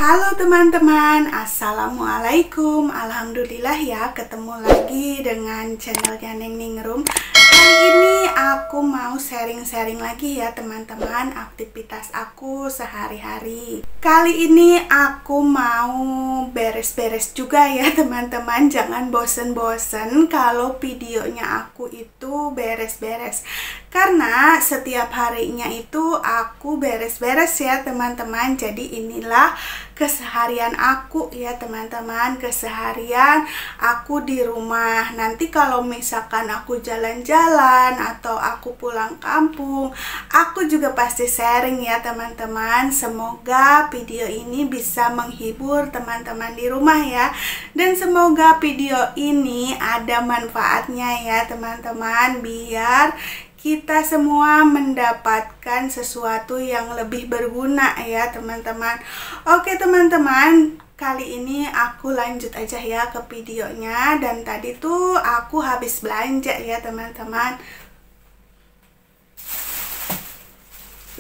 Halo teman-teman, assalamualaikum. Alhamdulillah ya, ketemu lagi dengan channelnya Neng Ningrum. Kali ini aku mau sharing-sharing lagi ya teman-teman, aktivitas aku sehari-hari. Kali ini aku mau beres-beres juga ya teman-teman. Jangan bosen-bosen kalau videonya aku itu beres-beres, karena setiap harinya itu aku beres-beres ya teman-teman. Jadi inilah keseharian aku ya teman-teman, keseharian aku di rumah. Nanti kalau misalkan aku jalan-jalan atau aku pulang kampung, aku juga pasti sharing ya teman-teman. Semoga video ini bisa menghibur teman-teman di rumah ya, dan semoga video ini ada manfaatnya ya teman-teman, biar kita semua mendapatkan sesuatu yang lebih berguna ya teman-teman. Oke teman-teman, kali ini aku lanjut aja ya ke videonya. Dan tadi tuh aku habis belanja ya teman-teman.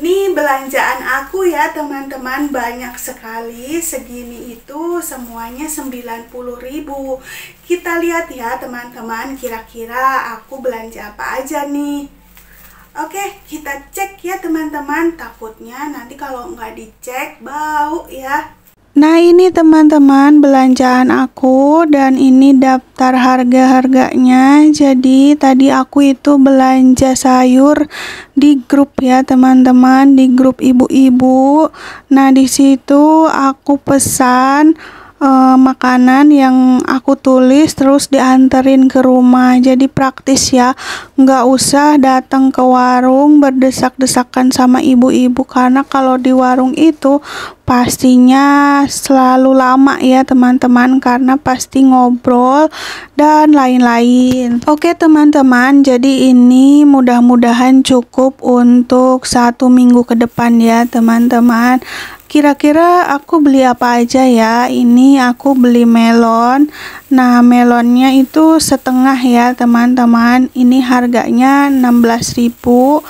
Nih belanjaan aku ya teman-teman, banyak sekali. Segini itu semuanya 90.000. Kita lihat ya teman-teman, kira-kira aku belanja apa aja nih. Oke, kita cek ya teman-teman. Takutnya nanti kalau nggak dicek bau ya. Nah ini teman-teman belanjaan aku, dan ini daftar harga-harganya. Jadi tadi aku itu belanja sayur di grup ya teman-teman, di grup ibu-ibu. Nah di situ aku pesan makanan yang aku tulis terus dianterin ke rumah. Jadi praktis ya, nggak usah datang ke warung berdesak-desakan sama ibu-ibu, karena kalau di warung itu pastinya selalu lama ya teman-teman, karena pasti ngobrol dan lain-lain. Oke teman-teman, jadi ini mudah-mudahan cukup untuk 1 minggu ke depan ya teman-teman. Kira-kira aku beli apa aja ya? Ini aku beli melon. Nah melonnya itu setengah ya teman-teman. Ini harganya 16.000.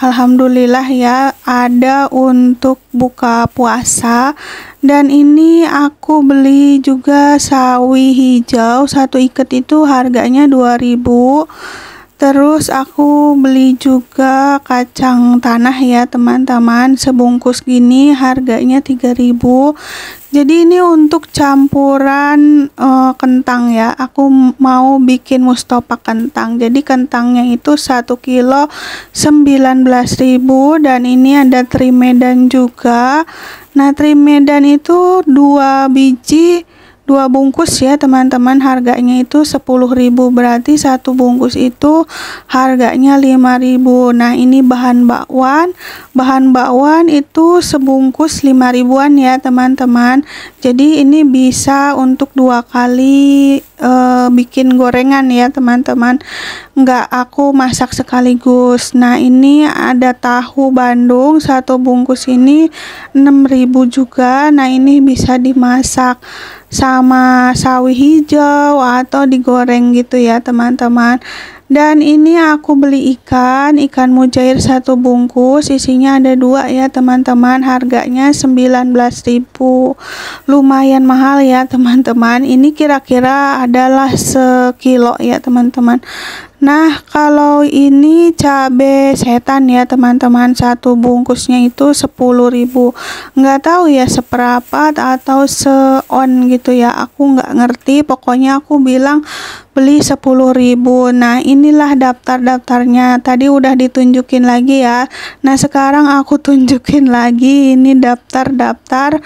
Alhamdulillah ya, ada untuk buka puasa. Dan ini aku beli juga sawi hijau, 1 ikat itu harganya 2.000. Terus aku beli juga kacang tanah ya teman-teman, sebungkus gini harganya 3.000. Jadi ini untuk campuran kentang ya. Aku mau bikin mustopak kentang. Jadi kentangnya itu 1 kilo 19.000, dan ini ada teri Medan juga. Nah teri Medan itu 2 biji, 2 bungkus ya teman-teman, harganya itu 10.000, berarti 1 bungkus itu harganya 5.000. Nah ini bahan bakwan itu sebungkus 5.000-an ya teman-teman. Jadi ini bisa untuk 2 kali bikin gorengan ya teman-teman, nggak aku masak sekaligus. Nah ini ada tahu Bandung, 1 bungkus ini 6.000 juga. Nah ini bisa dimasak sama sawi hijau atau digoreng gitu ya teman-teman. Dan ini aku beli ikan mujair 1 bungkus, isinya ada 2 ya teman-teman, harganya 19.000. Lumayan mahal ya teman-teman. Ini kira-kira adalah sekilo ya teman-teman. Nah kalau ini cabe setan ya teman-teman, 1 bungkusnya itu 10.000. Nggak tahu ya seberapa atau seon gitu ya, aku nggak ngerti. Pokoknya aku bilang beli 10.000. Nah inilah daftar-daftarnya, tadi udah ditunjukin lagi ya. Nah sekarang aku tunjukin lagi, ini daftar-daftar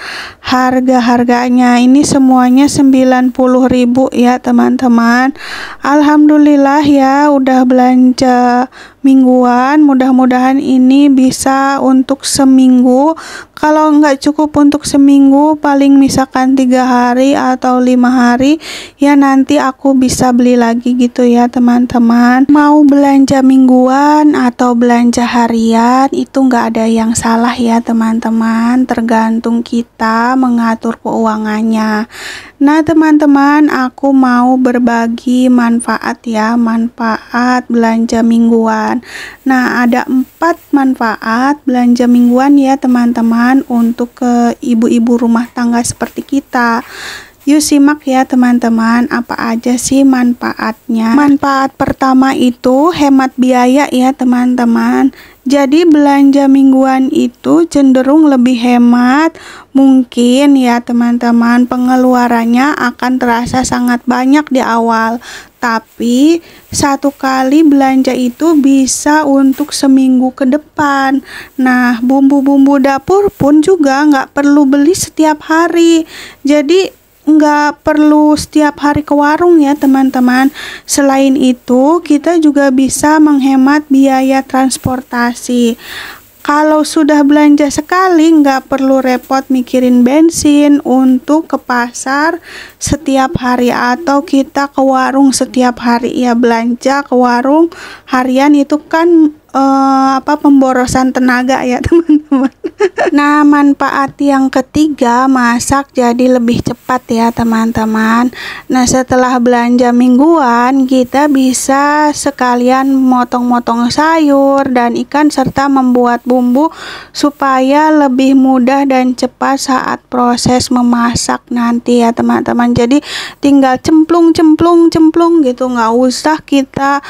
harga-harganya. Ini semuanya 90.000 ya teman-teman. Alhamdulillah ya, udah belanja mingguan. Mudah-mudahan ini bisa untuk seminggu. Kalau nggak cukup untuk seminggu, paling misalkan 3 hari atau 5 hari ya, nanti aku bisa beli lagi gitu ya teman-teman. Mau belanja mingguan atau belanja harian itu nggak ada yang salah ya teman-teman, tergantung kita mengatur keuangannya. Nah, teman-teman, aku mau berbagi manfaat ya, manfaat belanja mingguan. Nah, ada 4 manfaat belanja mingguan ya, teman-teman, untuk ke ibu-ibu rumah tangga seperti kita. Yuk simak ya teman-teman, apa aja sih manfaatnya. Manfaat pertama itu hemat biaya ya teman-teman. Jadi belanja mingguan itu cenderung lebih hemat. Mungkin ya teman-teman, pengeluarannya akan terasa sangat banyak di awal. Tapi satu kali belanja itu bisa untuk seminggu ke depan. Nah, bumbu-bumbu dapur pun juga nggak perlu beli setiap hari. Jadi nggak perlu setiap hari ke warung ya teman-teman. Selain itu, kita juga bisa menghemat biaya transportasi. Kalau sudah belanja sekali, nggak perlu repot mikirin bensin untuk ke pasar setiap hari atau kita ke warung setiap hari. Ya, belanja ke warung harian itu kan pemborosan tenaga ya teman-teman. Nah, manfaat yang ketiga, masak jadi lebih cepat ya teman-teman. Nah, setelah belanja mingguan, kita bisa sekalian motong-motong sayur dan ikan serta membuat bumbu supaya lebih mudah dan cepat saat proses memasak nanti ya teman-teman. Jadi tinggal cemplung gitu, nggak usah kita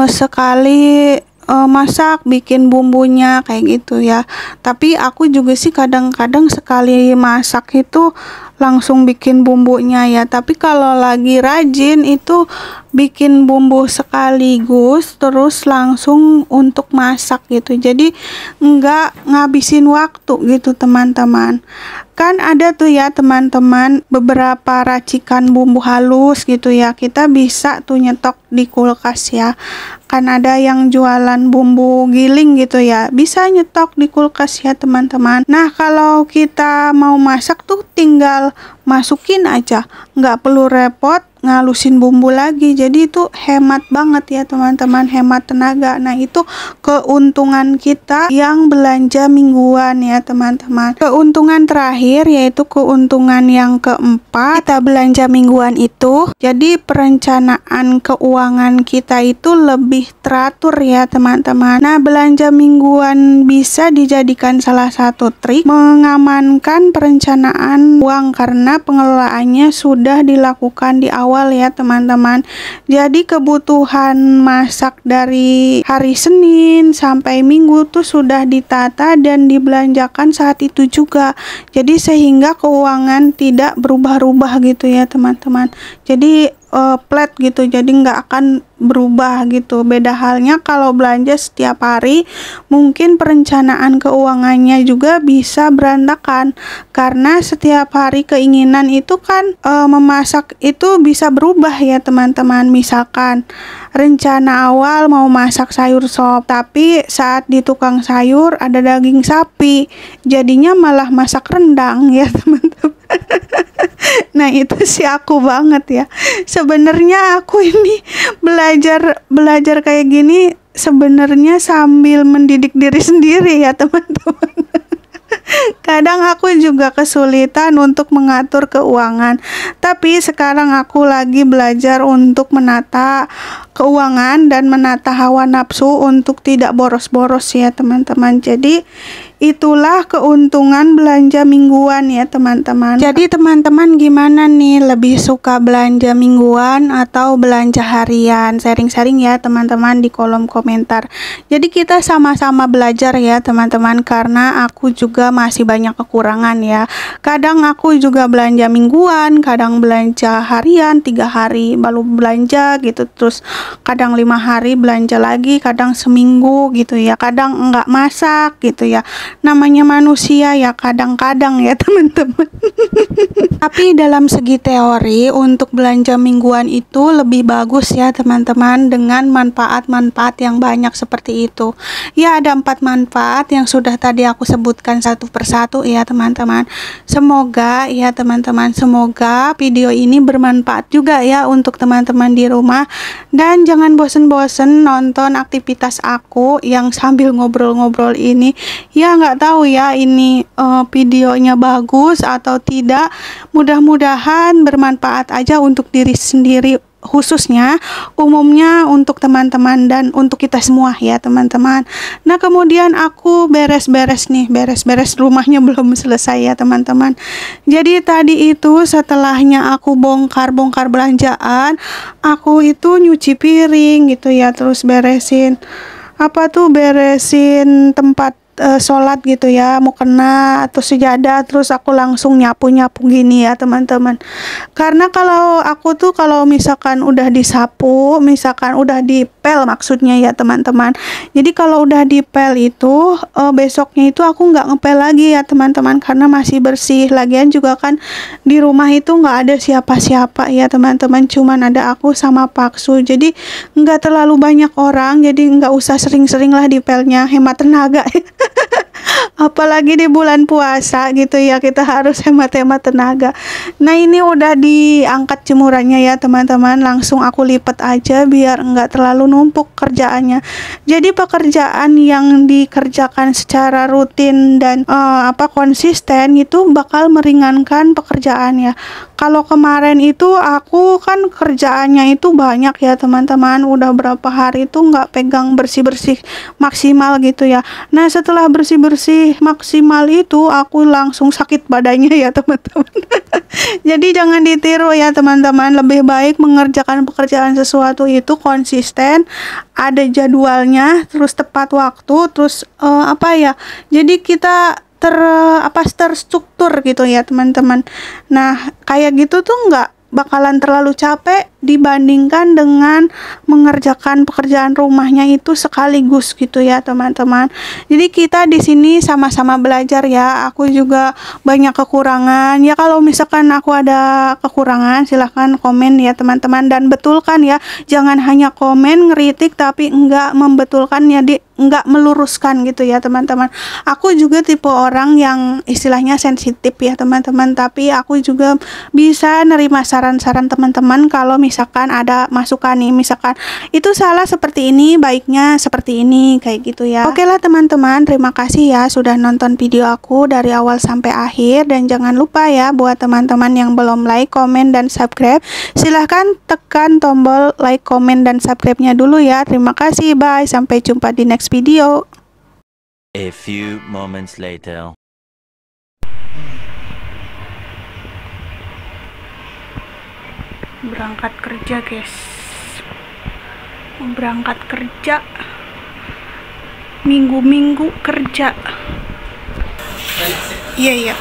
sekali masak bikin bumbunya kayak gitu ya. Tapi aku juga sih kadang-kadang sekali masak itu langsung bikin bumbunya ya. Tapi kalau lagi rajin itu bikin bumbu sekaligus terus langsung untuk masak gitu. Jadi nggak ngabisin waktu gitu teman-teman. Kan ada tuh ya teman-teman beberapa racikan bumbu halus gitu ya. Kita bisa tuh nyetok di kulkas ya. Kan ada yang jualan bumbu giling gitu ya, bisa nyetok di kulkas ya teman-teman. Nah, kalau kita mau masak tuh tinggal masukin aja, nggak perlu repot ngalusin bumbu lagi. Jadi itu hemat banget ya teman-teman, hemat tenaga. Nah, itu keuntungan kita yang belanja mingguan ya teman-teman. Keuntungan terakhir yaitu keuntungan yang keempat, kita belanja mingguan itu jadi perencanaan keuangan kita itu lebih teratur ya teman-teman. Nah, belanja mingguan bisa dijadikan salah satu trik mengamankan perencanaan uang karena pengelolaannya sudah dilakukan di awal ya teman-teman. Jadi kebutuhan masak dari hari Senin sampai Minggu tuh sudah ditata dan dibelanjakan saat itu juga. Jadi sehingga keuangan tidak berubah-ubah gitu ya teman-teman. Jadi flat gitu, jadi nggak akan berubah gitu. Beda halnya kalau belanja setiap hari, mungkin perencanaan keuangannya juga bisa berantakan karena setiap hari keinginan itu kan memasak itu bisa berubah ya teman-teman. Misalkan rencana awal mau masak sayur sop, tapi saat di tukang sayur ada daging sapi, jadinya malah masak rendang ya teman-teman. Nah, itu sih aku banget ya. Sebenarnya aku ini belajar kayak gini sebenarnya sambil mendidik diri sendiri ya teman-teman. Kadang aku juga kesulitan untuk mengatur keuangan. Tapi sekarang aku lagi belajar untuk menata keuangan dan menata hawa nafsu untuk tidak boros-boros ya teman-teman. Jadi itulah keuntungan belanja mingguan ya teman-teman. Jadi teman-teman gimana nih, lebih suka belanja mingguan atau belanja harian? Sharing-sharing ya teman-teman di kolom komentar. Jadi kita sama-sama belajar ya teman-teman, karena aku juga masih banyak kekurangan ya. Kadang aku juga belanja mingguan, kadang belanja harian, 3 hari baru belanja gitu, terus kadang 5 hari belanja lagi, kadang seminggu gitu ya, kadang enggak masak gitu ya. Namanya manusia ya, kadang-kadang ya teman-teman. Tapi dalam segi teori untuk belanja mingguan itu lebih bagus ya teman-teman, dengan manfaat-manfaat yang banyak seperti itu. Ya, ada 4 manfaat yang sudah tadi aku sebutkan satu persatu ya teman-teman. Semoga ya teman-teman, semoga video ini bermanfaat juga ya untuk teman-teman di rumah. Dan jangan bosen-bosen nonton aktivitas aku yang sambil ngobrol-ngobrol ini. Ya, nggak tahu ya ini videonya bagus atau tidak. Mudah-mudahan bermanfaat aja untuk diri sendiri, khususnya umumnya untuk teman-teman dan untuk kita semua ya teman-teman. Nah kemudian aku beres-beres rumahnya belum selesai ya teman-teman. Jadi tadi itu setelahnya aku bongkar belanjaan, aku itu nyuci piring gitu ya, terus beresin beresin tempat sholat gitu ya, mukena atau sejadah, terus aku langsung nyapu-nyapu gini ya teman-teman. Karena kalau aku tuh kalau misalkan udah disapu, misalkan udah dipel maksudnya ya teman-teman, jadi kalau udah dipel itu besoknya itu aku nggak ngepel lagi ya teman-teman, karena masih bersih. Lagian juga kan di rumah itu nggak ada siapa-siapa ya teman-teman, cuman ada aku sama Paksu, jadi nggak terlalu banyak orang, jadi nggak usah sering-sering lah dipelnya, hemat tenaga. Apalagi di bulan puasa gitu ya, kita harus hemat-hemat tenaga. Nah ini udah diangkat jemurannya ya teman-teman, langsung aku lipat aja biar enggak terlalu numpuk kerjaannya. Jadi pekerjaan yang dikerjakan secara rutin dan konsisten itu bakal meringankan pekerjaan ya. Kalau kemarin itu aku kan kerjaannya itu banyak ya teman-teman, udah berapa hari itu nggak pegang bersih-bersih maksimal gitu ya. Nah setelah bersih-bersih maksimal itu aku langsung sakit badannya ya teman-teman. Jadi jangan ditiru ya teman-teman, lebih baik mengerjakan pekerjaan sesuatu itu konsisten, ada jadwalnya, terus tepat waktu, terus jadi kita terstruktur gitu ya teman-teman. Nah kayak gitu tuh nggak bakalan terlalu capek dibandingkan dengan mengerjakan pekerjaan rumahnya itu sekaligus gitu ya teman-teman. Jadi kita di sini sama-sama belajar ya. Aku juga banyak kekurangan ya, kalau misalkan aku ada kekurangan silahkan komen ya teman-teman, dan betulkan ya, jangan hanya komen ngeritik tapi enggak membetulkan ya, enggak meluruskan gitu ya teman-teman. Aku juga tipe orang yang istilahnya sensitif ya teman-teman, tapi aku juga bisa nerima saran-saran teman-teman kalau misalkan ada masukan nih, misalkan itu salah seperti ini, baiknya seperti ini, kayak gitu ya. Oke lah teman-teman, terima kasih ya sudah nonton video aku dari awal sampai akhir, dan jangan lupa ya buat teman-teman yang belum like, komen, dan subscribe, silahkan tekan tombol like, komen, dan subscribe-nya dulu ya. Terima kasih, bye, sampai jumpa di next video. A few moments later. Berangkat kerja guys, berangkat kerja, minggu-minggu kerja. Iya.